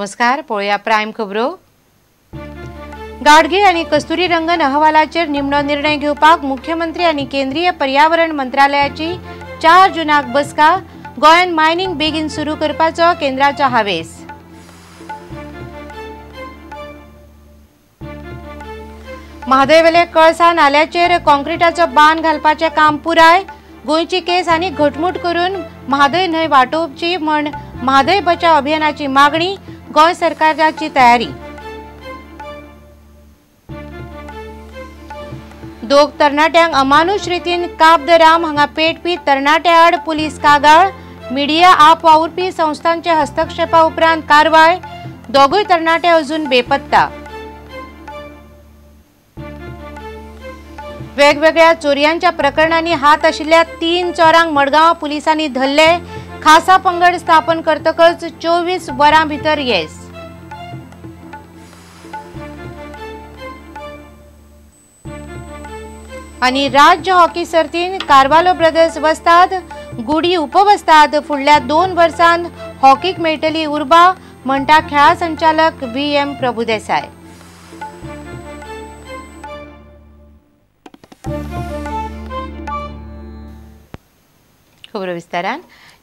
नमस्कार, पळया प्राइम खबरो। गाडगीळ आणि कस्तुरीरंगन अहवालाचेर निमणो निर्णय घेवपाक मुख्यमंत्री आणि केंद्रीय पर्यावरण मंत्रालयाची 4 जूनाक बसका। गोंयान मायनिंग बेगीन सुरू करपाचो केंद्राचो हावेस। म्हादयवेले कळसा नाल्याचेर काँक्रीटाचो बांद घालपाचें काम पुराय। गोंयची केस आनी घटमूट करून म्हादय न्हंय वाटावची म्हण म्हादय बचाव अभियानाची मागणी। गोंय सरकाराची तयारी। दोग तरणाट्यांक अमानुष रितीन काब द राम हांगा पेटपी तरणाट्या आड पुलीस कागाळ। मिडिया आप वावुरपी संस्थांचे हस्तक्षेपा उपरांत कारवाय। दोगूय तरणाटे अजून बेपत्ता। वेगवेगळ्या चोरयांच्या प्रकरणांनी हात आशिल्ल्या 3 चोरांक मडगांव पुलिसांनी धरले। खासा पंगड स्थापन करतकच 24 वरां भितर येस। आणि राज्य हॉकी सर्तीन कार्वालो ब्रदर्स वस्ताद, गुडी उपवस्ताद। फुडल्या 2 वर्सांत हॉकीक मेळटली उर्बा म्हणटा खेळा संचालक VM प्रभुदेसाय। खबर विस्तारान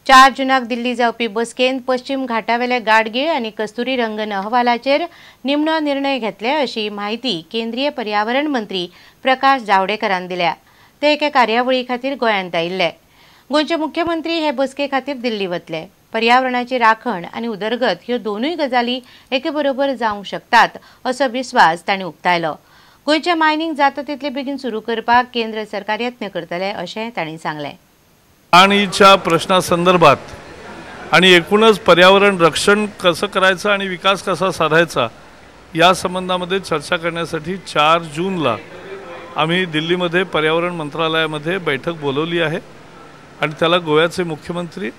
4 जूनाक दिल्ली जावपी बसकेंत पश्चिम घाटावेले गाडगीळ आणि कस्तुरीरंगन अहवालाचेर निमणो निर्णय घेतले अशी माहिती केंद्रीय पर्यावरण मंत्री प्रकाश जावडेकरान दिल्या। ते एके कार्यावळी खातीर गोंयांत आयिल्ले। गोंयचे मुख्यमंत्री हे बसके खातीर दिल्ली वतले। पर्यावरणाची राखण आणि उदरगत ह्यो दोनूय गजाली एके बरोबर जावंक शकतात असो विस्वास तांणी उक्तायलो। गोंयचे मायनिंग जाता तितले बेगीन सुरू करपाक केंद्र सरकार यत्न करतले अशें तांणी सांगलें। पाणीच्या प्रश्नासंदर्भात आणि एकूणच पर्यावरण रक्षण कसं करायचं आणि विकास कसा साधायचा या संबंधामध्ये चर्चा करण्यासाठी 4 जूनला आम्ही दिल्लीमध्ये पर्यावरण मंत्रालयामध्ये बैठक बोलवली आहे आणि त्याला गोव्याचे मुख्यमंत्री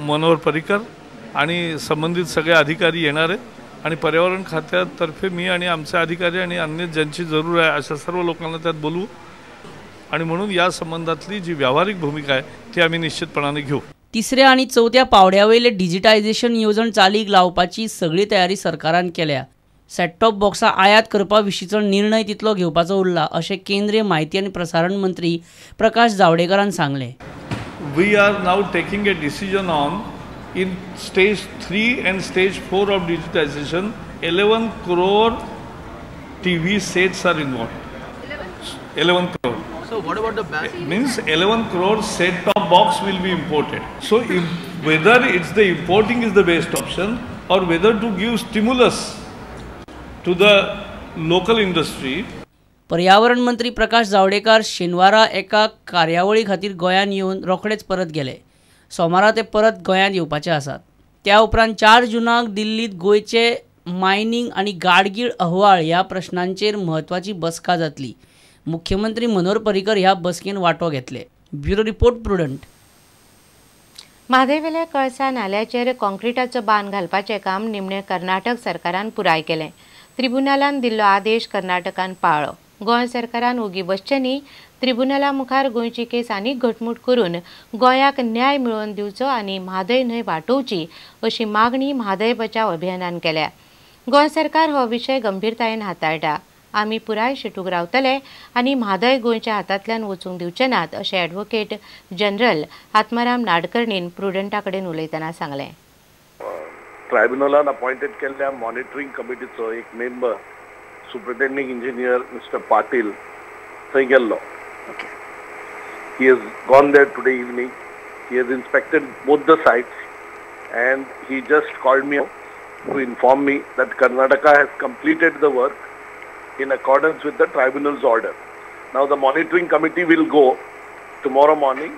मनोहर पर्रीकर आणि संबंधित सगळे अधिकारी येणार आहेत आणि पर्यावरण खात्यातर्फे मी आणि आमचे अधिकारी आणि अन्य ज्यांची जरूर आहे अशा सर्व लोकांना त्यात बोलवू आणि म्हणून या संबंधातली जी व्यावहारिक भूमिका आहे ती आम्ही निश्चितपणाने घेऊ। तिसऱ्या आणि चौथ्या पावड्यावयले डिजिटायझेशन येवजण चालीक लावपाची सगळी तयारी सरकारान केल्या। सेट टॉप बॉक्सां आयात करपा विशींचो निर्णय तितलो घेवपाचो उरला अशें केंद्रीय माहिती आणि प्रसारण मंत्री प्रकाश जावडेकरान सांगलें। We are now taking a decision on in stage 3 and stage 4 of digitization 11 crore TV sets are involved। 11 crore. So what about the back? Means 11 crore set-top box will be imported. So whether it's the importing is the best option or whether to give stimulus to the local industry. पर्यावरण मंत्री प्रकाश जावडेकर शेनवारा एका कार्यावळी खातीर गोंयान येवन रोखडेच परत गेले। सोमारा ते परत गोंयान येवपाचे आसात। त्या उपरांत 4 जूनाक दिल्लीत गोंयचे मायनिंग आणि गाडगीळ अहवाल ह्या प्रश्नांचेर म्हत्वाची बसका जातली। मुख्यमंत्री मनोहर पर्रीकर ह्या बसकेन वांटो घेतले। Bureau report prudent. म्हादयवेले कळसा नाल्याचेर काँक्रीटाचो बांद घालपाचें काम निमणे कर्नाटक सरकारान पुराय केलें। ट्रिब्युनलान दिल्लो आदेश कर्नाटकान पाळ्ळो। गोंय सरकारान ओगी बसचें न्ही। ट्रिब्युनला मुखार गोंयची केस आनीक घटमूट करून गोंयाक न्याय मेळोवन दिवचो आनी म्हादय न्हंय वाटावची अशी मागणी म्हादय बचाव अभियानान केल्या। गोंय सरकार हो विशय गंभीरतायेन हाताळटा। आमी पुराय शिटूक रावतले आनी म्हादय गोंयच्या हातांतल्यान वचूंक दिवचे नात अशें ॲडव्होकेट जनरल आत्माराम नाडकर्णीन प्रुडंटा कडेन उलयतना सांगलें। ट्रायब्युनलान अपॉइंटेड केल्ल्या मॉनिटरिंग कमिटीचो एक member superintending engineer mister Patil थंय गेल्लो। He has gone there today evening. He has inspected both the sites and he just called me to inform me that Karnataka has completed the work in accordance with the tribunal's order. Now the monitoring committee will go tomorrow morning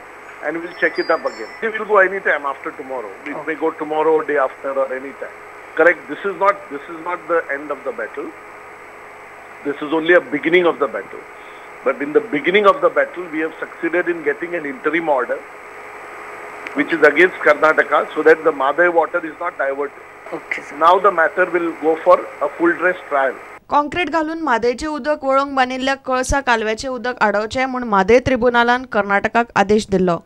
and we'll check it up again. They will go anytime after tomorrow. It may go tomorrow, day after, or anytime. Correct. This is not the end of the battle. This is only a beginning of the battle. But in the beginning of the battle, we have succeeded in getting an interim order, which is against Karnataka, so that the Madai water is not diverted. Okay. Now the matter will go for a full-dress trial. Concrete घालून म्हादयचे उदक वळोवंक बांदिल्ल्या कळसा कालव्याचे उदक आडोवचें म्हूण म्हादय ट्रिब्युनलान कर्नाटकाक आदेश दिल्लो।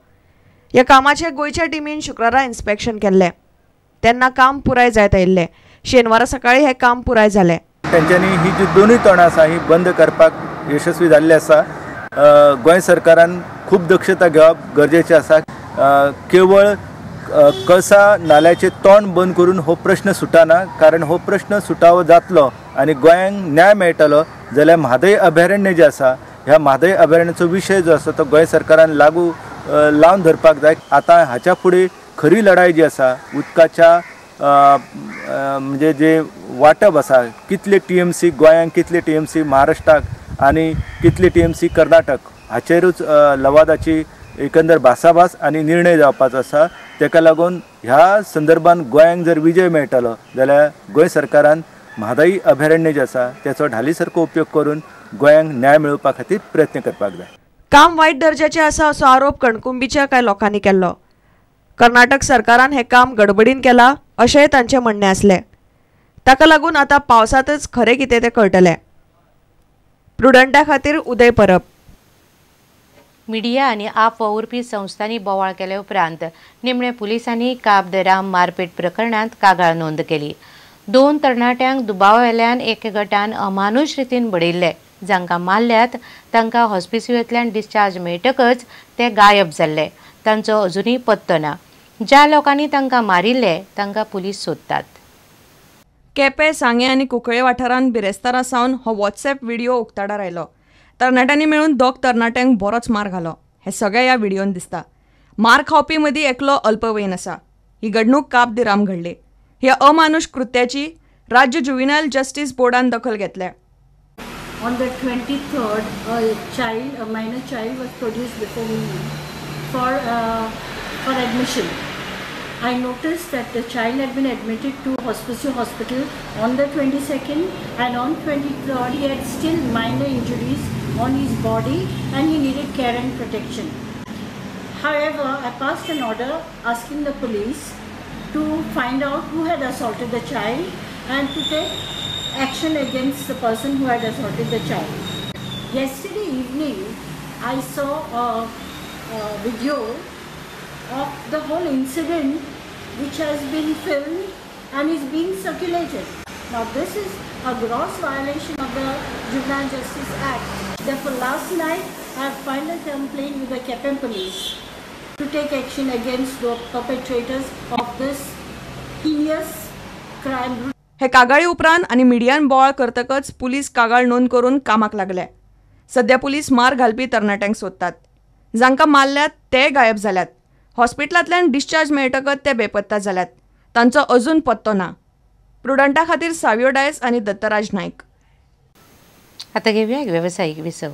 ह्या कामाचे गोंयच्या टिमीन शुक्रारा इन्स्पेक्शन केल्लें। तेन्ना काम पुराय जायत आयिल्लें. शेनवारा सकाळी हे काम पुराय जालें. तेंच्यांनी ही जी दोनूय तोंडां आसा ही बंद करपाक यशस्वी जाल्ली आसा. गोंय सरकारान खूब दक्षता घेवप गरजेचें आसा. केवळ कळसा नाल्याचें तोंड बंद करून हो प्रश्न सुटना. कारण हो प्रश्न सुटावो जातलो आनी गोंयांक न्याय मेळटलो जाल्यार म्हादय अभयारण्य जें आसा ह्या म्हादय अभयारण्याचो विशय जो आसा तो गोंय सरकारान लावन धरपाक जाय. आतां हाच्या फुडें खरी लढाई जी आसा उदकाच्या म्हणजे जे वांटप आसा कितले TMC गोंयांक कितले TMC महाराष्ट्राक आनी कितले TMC कर्नाटक हाचेरूच लवादाची एकंदर भासाभास आनी निर्णय जावपाचो आसा. तेका लागून ह्या संदर्भान गोंयांक जर विजय मेळटलो जाल्यार गोंय सरकारान म्हादई अभयारण्य जें आसा त्याचो ढाली सारको उपयोग करून गोंयांक न्याय मेळोवपा खातीर प्रयत्न करपाक जाय. काम वायट दर्जाचें आसा असो आरोप कणकुंबीच्या कांय लोकांनी केल्लो. कर्नाटक सरकारान हे काम गडबडीन केलां अशेंय तांचें म्हणणें आसलें. ताका लागून आतां पावसांतच खरें कितें तें कळटलें. प्रुडंटा खातीर उदय परब. मिडिया आनी आप वावुरपी संस्थांनी बोवाळ केले उपरांत निमणे पुलिसांनी काब दे राम मारपेट प्रकरणांत कागाळ नोंद केली. 2 तरणाट्यांक दुबावावेल्यान एके गटान अमानुष रितीन बडयल्ले. जांकां मारल्यात तांकां हॉस्पिटलांतल्यान डिस्चार्ज मेळटकच ते गायब जाल्ले. तांचो अजुनूय पत्तो ना. ज्या लोकांनी तांकां मारिल्ले तांकां पुलीस सोदतात. केपें, सांगे आनी कुंकळे वाठारांत बिरेस्तारा सावन हो व्हॉट्सॲप व्हिडिओ उक्ताडार आयलो. तरणाट्यांनी मेळून 2 तरणाट्यांक बरोच मार घालो. हे सगळें ह्या व्हिडिओन दिसता. मार खावपी मदीं एकलो अल्पवयीन आसा. ही घडणूक काब दे राम घडली. ह्या अमानुष कृत्याची राज्य जुव्हिनायल जस्टिस बोर्डान दखल घेतल्या. On the 23rd, a minor child was produced before me for admission. I noticed that the child had been admitted to Hospicio Hospital on the 22nd, and on 23rd he had still minor injuries on his body and he needed care and protection. However, I passed an order asking the police to find out who had assaulted the child and to take action against the person who had assaulted the child. Yesterday evening, I saw a video of the whole incident which has been filmed and is being circulated. Now this is a gross violation of the Juvenile Justice Act. Therefore last night I have filed a complaint with the Kepen police to take action against the perpetrators of this heinous crime. हे कागाळी उपरांत आनी मिडियान बोवाळ करतकच police कागाळ नोंद करून कामाक लागले. सध्या पुलीस मार घालपी तरणाट्यांक सोदतात. जांकां मारल्यात ते गायब जाल्यात. हॉस्पिटलांतल्यान डिस्चार्ज मेळटकच ते बेपत्ता जाल्यात. तांचो अजून पत्तो ना. प्रुडंटा खातीर सावियो डायस आनी दत्तराज नायक. आतां घेवया एक वेवसायीक विसव.